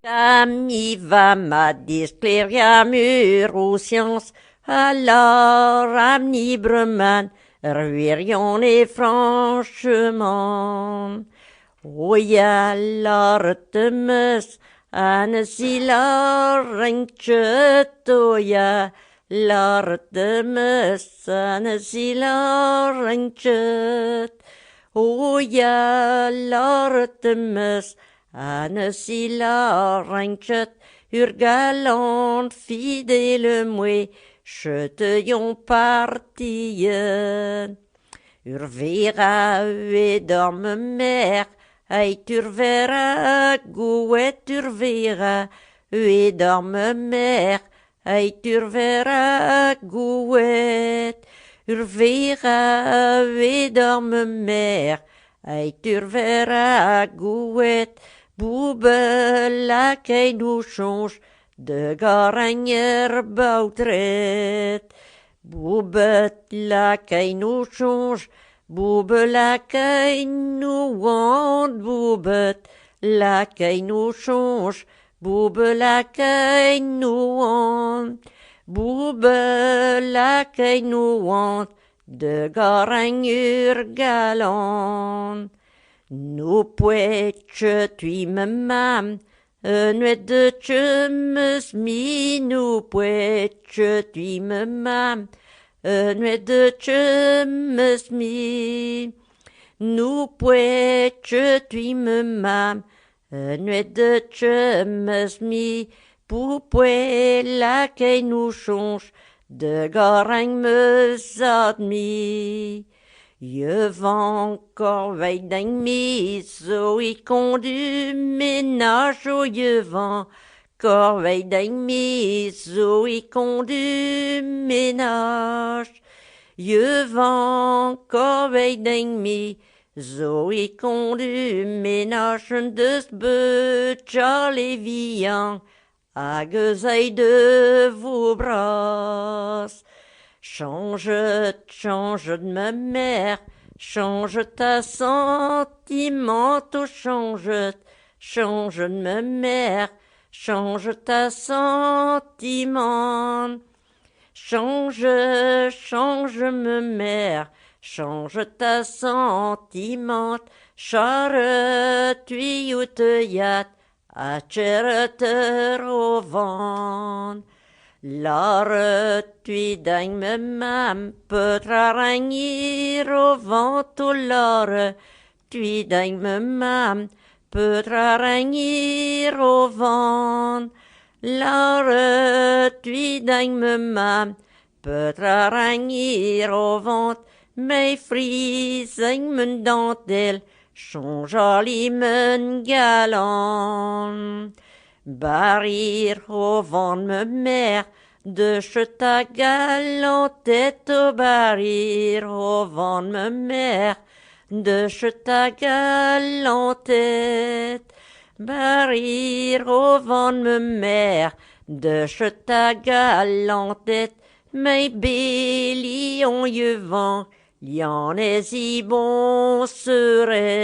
Ami va ma discleria mur science, alors ami breman, ruirion et franchement. Oja lartemus, anesilar renkchet, oja lartemus, anesilar renkchet. Oja lartemus, anesilar renkchet, urgalant fidèle moué, cheteillon partien. Urvera dorme mer, eit urvera gouet urvera, dorme mer, eit urvera gouet. Urvera dorme mer, eit urvera gouet. Boube la kei nou change, de garagner boutret. Boubet la kei nou change, boube la kei nou want, boubet la kei nou change, boube la kei nou want, boube la kei nou want, de garagner galant. Nou poetje tui me mam, nuet de tjemes mi, nou poetje tui me mam, nuet de tjemes mi. Nou poetje tui me mam, nuet de tjemes mi, poupoué la kei nou change, de garang me zadmi. Je van corveille d'un mi, zo I condu ménage au je van corveille d'un mi, zo I condu ménage. Je van corveille d'un mi, zo I condu ménage de s'be Charlie Vian, à gueusei de vos bras. Change de ma mère, change ta sentiment, oh change de ma mère, change ta sentiment. Change ma mère, change ta sentiment, chare tuyau te yat, à te au vent. Lare tui dang me mam, petra rangir au vent, o lare tui dang me mam, petra rangir au vent. Lare tui dang me mam, petra rangir au vent, mes frising men dentelle, change men galant. Barir au vent me mer, de ta galantette, barir au vent me mer, de ta galantette. Barir au vent me mer, de ta galantette, mes bélions je vent, lion est si bon serait.